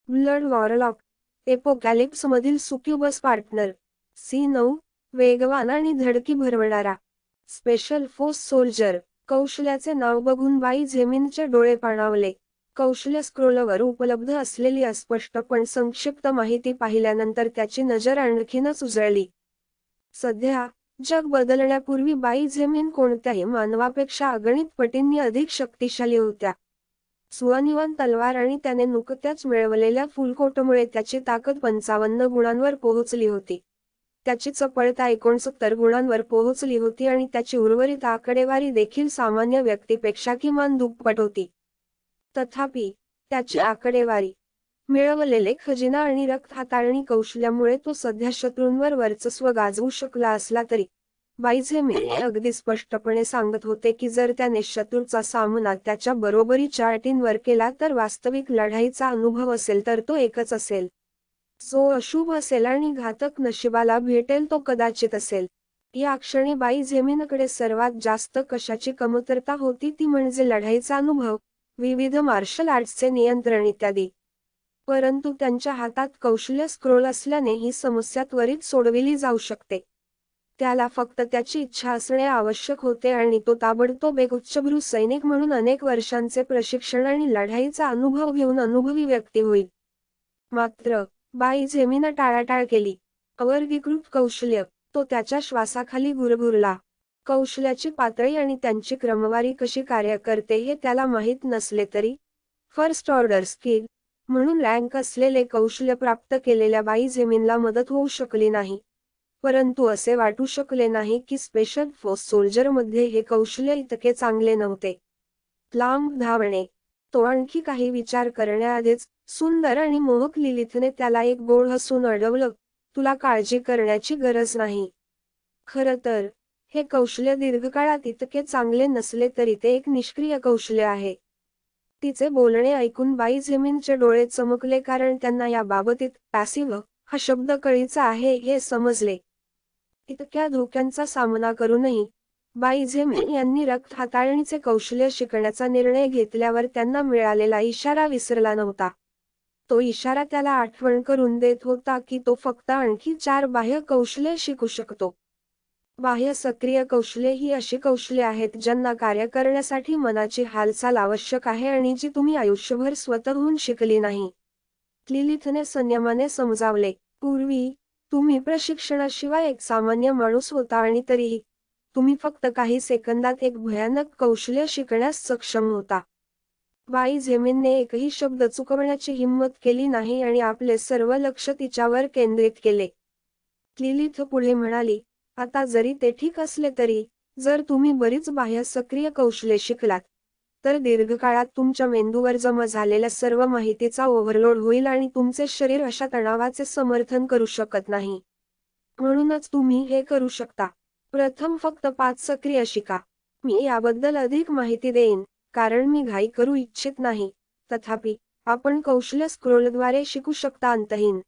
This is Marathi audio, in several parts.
ब्लड वॉरलॉक, एपोकॅलिप्स मधील सुक्युबस पार्टनर. C9, वेगवान आणि धडकी भरवणारा. Special force soldier. कौशल्याचे नाव बघून बाई झेमिनचे डोळे पाणावले. कौशल्य स्क्रोलवर उपलब्ध असलेली अस्पष्ट पण संक्षिप्त माहिती पाहिल्यानंतर त्याची नजर आणखीनच उजळली. सध्या, जग बदलण्यापूर्वी बाई झेमिन कोणत्याही मानवापेक्षा अगणित पटींनी अधिक शक्तिशाली होत्या. सुअनिवन तलवार आणि त्याने नुकत्याच मिळवलेल्या फुलकोटमुळे त्याची ताकद 55 गुणांवर पोहोचली होती. त्याची चपळता 69 गुणांवर पोहोचली होती आणि त्याची उर्वरित आकडेवारी देखील सामान्य व्यक्तीपेक्षा किमान दुप्पट होती. तथापि, त्याची आकडेवारी, मिळवलेले खजिना आणि रक्त हाताळणी कौशल्यामुळे तो सध्या शत्रूंवर वर्चस्व गाजवू शकला असला तरी, बाई झेमिन अगदी स्पष्टपणे सांगत होते की जर त्याने शत्रूचा सामना त्याच्या बरोबरीच्या अटींवर केला तर वास्तविक लढाईचा अनुभव असेल तर तो एकच असेल. जो अशुभ असेल आणि घातक नशिबाला भेटेल तो कदाचित असेल. या क्षणी बाई झेमिनकडे सर्वात जास्त कशाची कमतरता होती ती म्हणजे लढाईचा अनुभव, विविध मार्शल आर्ट्सचे नियंत्रण इत्यादी. परंतु त्यांच्या हातात कौशल्य स्क्रोल असल्याने ही समस्या त्वरित सोडविली जाऊ शकते. त्याला फक्त त्याची इच्छा असणे आवश्यक होते आणि तो ताबडतोब एक उच्चभ्रू सैनिक म्हणून अनेक वर्षांचे प्रशिक्षण आणि लढाईचा अनुभव घेऊन अनुभवी व्यक्ती होईल. मात्र, बाई झेमिनं टाळाटाळ केली. अवर्गीकृत कौशल्य, तो त्याच्या श्वासाखाली गुरगुरला. कौशल्याची पातळी आणि त्यांची क्रमवारी कशी कार्य करते हे त्याला माहीत नसले तरी, फर्स्ट ऑर्डर स्किल म्हणून रँक असलेले कौशल्य प्राप्त केलेल्या बाई झेमिनला मदत होऊ शकली नाही. परंतु असे वाटू शकले नाही की स्पेशल फोर्स सोल्जरमध्ये हे कौशल्य इतके चांगले नव्हते. लांब धावणे. तो आणखी काही विचार करण्याआधीच, सुंदर आणि मोहक लिलिथने त्याला एक गोड हसून अडवलं, तुला काळजी करण्याची गरज नाही. खरं तर, हे कौशल्य दीर्घकाळात इतके चांगले नसले तरी ते एक निष्क्रिय कौशल्य आहे. तिचे बोलणे ऐकून बाई झेमिनचे डोळे चमकले कारण त्यांना याबाबतीत पॅसिव्ह हा शब्द कळीचा आहे हे समजले. इतक्या धोक्यांचा सामना करूनही, बाई झेमिन यांनी रक्त हाताळणीचे कौशल्य शिकण्याचा निर्णय घेतल्यावर त्यांना मिळालेला इशारा विसरला नव्हता. तो इशारा त्याला आठवण करून देत होता की तो फक्त आणखी 4 बाह्य कौशल्ये शिकू शकतो. बाह्य सक्रिय कौशल्ये ही अशी कौशल्ये आहेत ज्यांना कार्य करण्यासाठी मनाची हालचाल आवश्यक आहे आणि जी तुम्ही आयुष्यभर स्वतःहून शिकली नाही. लिलिथने संयमाने समजावले, पूर्वी, तुम्ही प्रशिक्षणाशिवाय एक सामान्य माणूस होता आणि तरीही, तुम्ही फक्त काही सेकंदात एक भयानक कौशल्य शिकण्यास सक्षम होता. बाई झेमिनने एकही शब्द चुकवण्याची हिंमत केली नाही आणि आपले सर्व लक्ष तिच्यावर केंद्रित केले. लिलिथ पुढे म्हणाली, आता जरी ते ठीक असले तरी, जर तुम्ही बरीच बाह्य सक्रिय कौशल्ये शिकलात, तर दीर्घकाळात तुमच्या मेंदूवर जमा झालेल्या सर्व माहितीचा ओव्हरलोड होईल आणि तुमचे शरीर अशा तणावाचे समर्थन करू शकत नाही. म्हणूनच तुम्ही हे करू शकता. प्रथम फक्त 5 सक्रिय शिका. मी याबद्दल अधिक माहिती देईन, कारण मी घाई करू इच्छित नाही. तथापि, आपण कौशल्य स्क्रोलद्वारे शिकू शकता अंतहीन.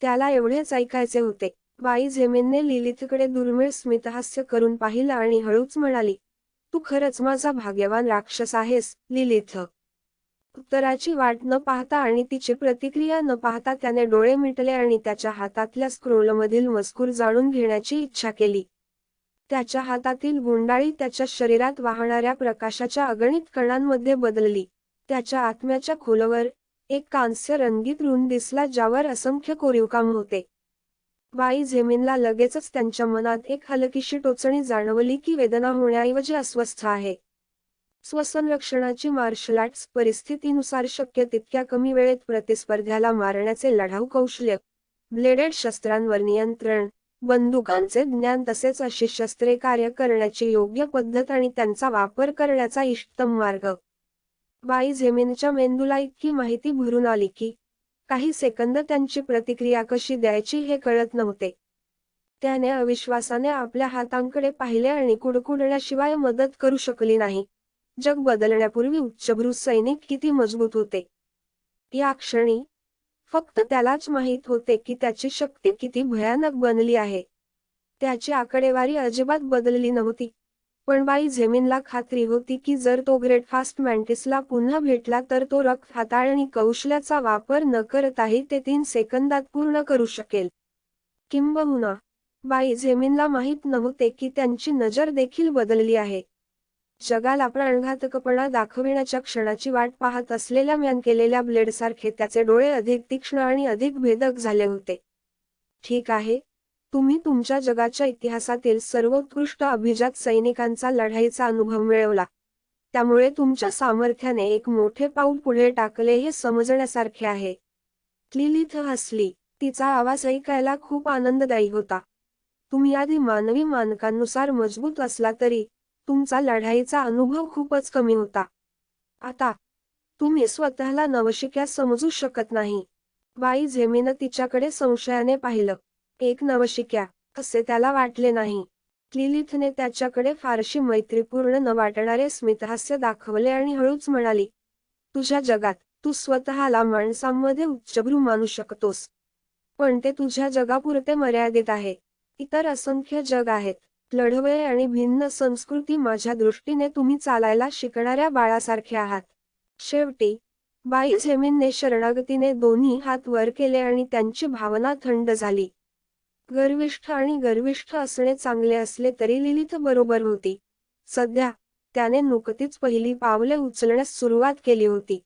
त्याला एवढेच ऐकायचे होते. बाई झेमिनने लिलिथकडे दुर्मिळ स्मितहास्य करून पाहिलं आणि हळूच म्हणाली, तू खरंच माझा भाग्यवान राक्षस आहेस, लिलिथ. उत्तराची वाट न पाहता आणि तिची प्रतिक्रिया न पाहता त्याने डोळे मिटले आणि त्याच्या हातातल्या स्क्रोलमधील मजकूर जाणून घेण्याची इच्छा केली. त्याच्या हातातील गुंडाळी त्याच्या शरीरात वाहणाऱ्या प्रकाशाच्या अगणित कणांमध्ये बदलली. त्याच्या आत्म्याच्या खोलवर, एक कांस्य रंगीत ऋण दिसला ज्यावर असंख्य कोरीवकाम होते. बाई झेमिनला लगेचच त्यांच्या मनात एक हलकीशी टोचणी जाणवली की वेदना होण्याऐवजी अस्वस्थ आहे. स्वसंरक्षणाची मार्शल आर्ट्स परिस्थितीनुसार शक्य तितक्या कमी वेळेत प्रतिस्पर्ध्याला मारण्याचे लढाऊ कौशल्य, ब्लेडेड शस्त्रांवर नियंत्रण, बंदुकांचे ज्ञान तसेच अशी शस्त्रे कार्य करण्याची योग्य पद्धत आणि त्यांचा वापर करण्याचा इष्टतम मार्ग. बाई झेमिनच्या मेंदूला इतकी माहिती भरून आली की, काही सेकंद त्यांची प्रतिक्रिया कशी द्यायची हे कळत नव्हते. त्याने अविश्वासाने आपल्या हातांकडे पाहिले आणि कुडकुडण्याशिवाय मदत करू शकली नाही. जग बदलण्यापूर्वी उच्चभ्रू सैनिक किती मजबूत होते. या क्षणी, फक्त त्यालाच माहीत होते की त्याची शक्ती किती भयानक बनली आहे. त्याची आकडेवारी अजिबात बदलली नव्हती. पण बाई झेमिनला खात्री होती की जर तो ग्रेट फास्ट मॅन्टिसला पुन्हा भेटला तर तो रक्त हाताळणी कौशल्याचा वापर न करताही ते 3 सेकंदात पूर्ण करू शकेल. किंबहुना बाई झेमिनला माहीत नव्हते की त्यांची नजर देखील बदलली आहे. जगाला प्राणघातकपणा दाखविण्याच्या क्षणाची वाट पाहत असलेल्या मॅन केलेल्या ब्लेडसारखे त्याचे डोळे अधिक तीक्ष्ण आणि अधिक भेदक झाले होते. ठीक आहे, तुम्ही तुमच्या जगाच्या इतिहासातील सर्वोत्कृष्ट अभिजात सैनिकांचा लढाईचा अनुभव मिळवला. त्यामुळे तुमच्या सामर्थ्याने एक मोठे पाऊल पुढे टाकले हे समजण्यासारखे आहे. लिलिथ हसली. तिचा आवाज ऐकायला खूप आनंददायी होता. तुम्ही आधी मानवी मानकांनुसार मजबूत असला तरी तुमचा लढाईचा अनुभव खूपच कमी होता. आता तुम्ही स्वतःला नवशिक्या समजू शकत नाही. बाई झेमिनं तिच्याकडे संशयाने पाहिलं. एक नवशिक्या, असे त्याला वाटले नाही. लिलिथने त्याच्याकडे फारशी मैत्रीपूर्ण न वाटणारे स्मितहास्य दाखवले आणि हळूच म्हणाली, तुझ्या जगात तू स्वतःला माणसांमध्ये उच्चभ्रू मानू शकतोस. पण ते तुझ्या जगापुरते मर्यादित आहे. इतर असंख्य जग आहेत. लढवय आणि भिन्न संस्कृती माझ्या दृष्टीने तुम्ही चालायला शिकणाऱ्या बाळासारखे आहात. शेवटी बाई झेमिनने शरणागतीने दोन्ही हात वर केले आणि त्यांची भावना थंड झाली. गर्विष्ठ आणि गर्विष्ठ असणे चांगले असले तरी लिलिथ बरोबर होती. सध्या त्याने नुकतीच पहिली पावले उचलण्यास सुरुवात केली होती.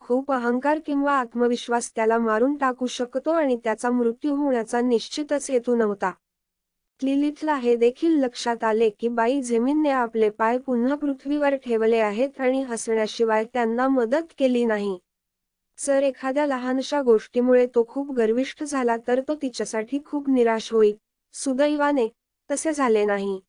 खूप अहंकार किंवा आत्मविश्वास त्याला मारून टाकू शकतो आणि त्याचा मृत्यू होण्याचा निश्चितच हेतू नव्हता. लिलिथला हे देखील लक्षात आले की बाई झेमिनने आपले पाय पुन्हा पृथ्वीवर ठेवले आहेत आणि हसण्याशिवाय त्यांना मदत केली नाही. जर एखाद्या लहानशा गोष्टीमुळे तो खूप गर्विष्ठ झाला तर तो तिच्यासाठी खूप निराश होईल. सुदैवाने तसे झाले नाही.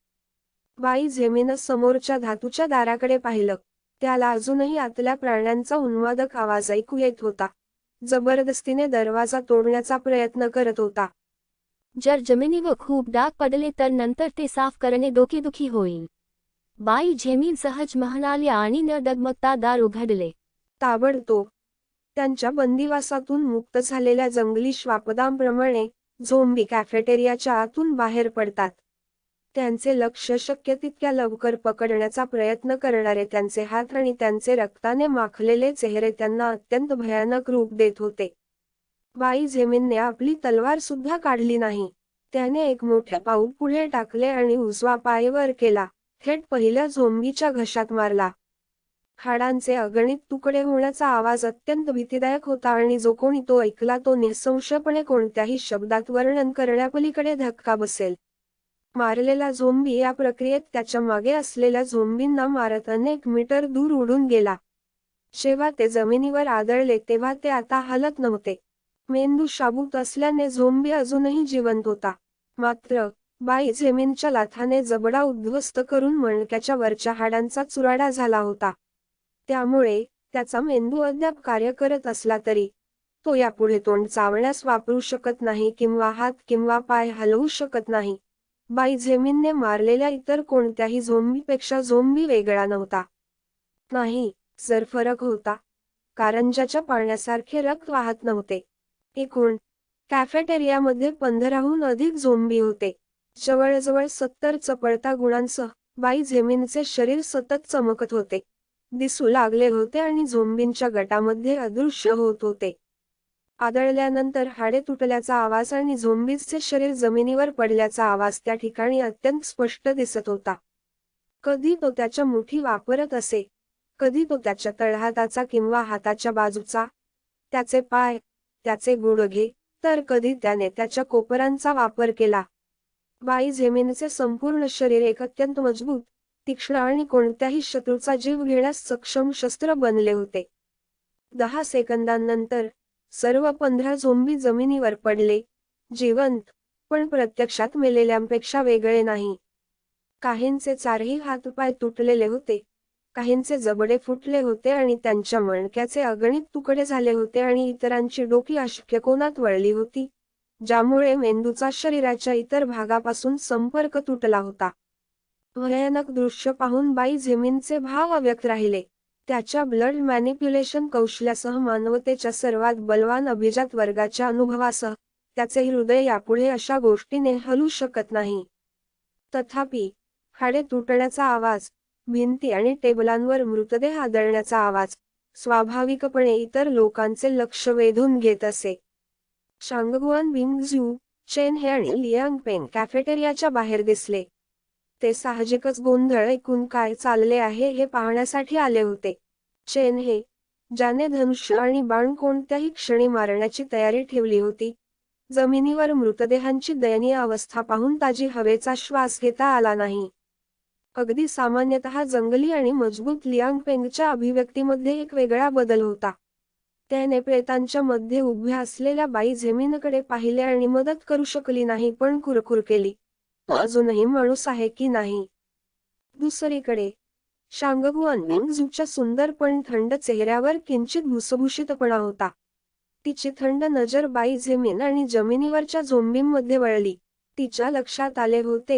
बाई झेमिनं समोरच्या धातूच्या दाराकडे पाहिलं. त्याला अजूनही आतल्या प्राण्यांचा उन्मादक आवाज ऐकू येत होता. जबरदस्तीने दरवाजा तोडण्याचा प्रयत्न करत होता. जर जमिनीवर खूप डाग पडले तर नंतर ते साफ करणे डोकेदुखी होईल. बाई झेमिन सहज म्हणाल्या आणि न डगमगता दार उघडले. ताबडतोब त्यांच्या बंदिवासातून मुक्त झालेल्या जंगली श्वापदांप्रमाणे झोंबी कॅफेटेरियाच्या आतून बाहेर पडतात. त्यांचे लक्ष शक्य तितक्या लवकर पकडण्याचा प्रयत्न करणारे त्यांचे हात आणि त्यांचे रक्ताने माखलेले चेहरे त्यांना अत्यंत भयानक रूप देत होते. बाई झेमिनने आपली तलवार सुद्धा काढली नाही. त्याने एक मोठे पाऊल पुढे टाकले आणि उजवा पाय वर केला. थेट पहिल्या झोंबीच्या घशात मारला. हाडांचे अगणित तुकडे होण्याचा आवाज अत्यंत भीतीदायक होता आणि जो कोणी तो ऐकला तो निःसंशयपणे कोणत्याही शब्दात वर्णन करण्यापलीकडे धक्का बसेल. मारलेला झोंबी या प्रक्रियेत त्याच्या मागे असलेल्या झोंबींना मारत अनेक मीटर दूर उडून गेला. जेव्हा ते जमिनीवर आदळले तेव्हा ते आता हलत नव्हते. मेंदू शाबूत असल्याने झोंबी अजूनही जिवंत होता. मात्र बाई झेमिनच्या लाथाने जबडा उद्ध्वस्त करून मणक्याच्या वरच्या हाडांचा चुराडा झाला होता. त्यामुळे त्याचा मेंदू अद्याप कार्य करत असला तरी तो यापुढे तोंड चावण्यास वापरू शकत नाही किंवा हात किंवा पाय हलवू शकत नाही. बाई झेमिनने मारलेल्या इतर कोणत्याही झोंबीपेक्षा झोंबी वेगळा नव्हता. नाही, जर फरक होता. कारंजाच्या पाण्यासारखे रक्त वाहत नव्हते. एकूण कॅफेटेरियामध्ये 15हून अधिक झोंबी होते. जवळजवळ 70 चपळता गुणांसह बाई झेमिनचे शरीर सतत चमकत होते, दिसू लागले होते आणि झोंबींच्या गटामध्ये अदृश्य होत होते. आदळल्यानंतर हाडे तुटल्याचा आवाज आणि झोंबीचे शरीर जमिनीवर पडल्याचा आवाज त्या ठिकाणी अत्यंत स्पष्ट दिसत होता. कधी तो त्याच्या मुठी वापरत असे, कधी तो त्याच्या तळहाताचा किंवा हाताच्या बाजूचा, त्याचे पाय, त्याचे गुडघे, तर कधी त्याने त्याच्या कोपरांचा वापर केला. बाई झेमिनचे संपूर्ण शरीर एक अत्यंत मजबूत, तीक्ष्ण आणि कोणत्याही शत्रूचा जीव घेण्यास सक्षम शस्त्र बनले होते. 10 सेकंदांनंतर सर्व 15 झोंबी जमिनीवर पडले, जिवंत, पण प्रत्यक्षात मेलेल्यांपेक्षा वेगळे नाही. काहींचे चारही हातपाय तुटलेले होते, काहींचे जबडे फुटले होते आणि त्यांच्या मणक्याचे अगणित तुकडे झाले होते आणि इतरांची डोकी अशक्य कोनात वळली होती, ज्यामुळे मेंदूचा शरीराच्या इतर भागापासून संपर्क तुटला होता. भयानक दृश्य पाहून बाई झेमिनचे भाव अव्यक्त राहिले. त्याच्या ब्लड मॅनिप्युलेशन कौशल्यासह मानवतेच्या सर्वात बलवान अभिजात वर्गाच्या अनुभवासह त्याचे हृदय यापुढे अशा गोष्टीने हलू शकत नाही. तथापि हाडे तुटण्याचा आवाज, भिंती आणि टेबलांवर मृतदेह आदळण्याचा आवाज स्वाभाविकपणे इतर लोकांचे लक्ष वेधून घेत असे. शांगगुआन, विंगझू, चेन हे आणि लियांग पेंग कॅफेटेरियाच्या बाहेर दिसले. ते साहजिकच गोंधळ ऐकून काय चालले आहे हे पाहण्यासाठी आले होते. चेन हे, ज्याने धनुष्य आणि बाण कोणत्याही क्षणी मारण्याची तयारी ठेवली होती, जमिनीवर मृतदेहांची दयनीय अवस्था पाहून ताजी हवेचा श्वास घेता आला नाही. अगदी सामान्यतः जंगली आणि मजबूत लियांग पेंगच्या अभिव्यक्तीमध्ये एक वेगळा बदल होता. त्याने प्रेतांच्या मध्ये उभ्या असलेल्या बाई झेमिनकडे पाहिले आणि मदत करू शकली नाही पण कुरकुर केली, "तो अजूनही माणूस आहे की नाही?" दुसरीकडे शांगगुआन विंगझूच्या सुंदर पण थंड चेहऱ्यावर किंचित भुसभुशीतपणा होता. तिची थंड नजर बाई झेमिन आणि जमिनीवरच्या झोंबींमध्ये वळली. तिच्या लक्षात आले होते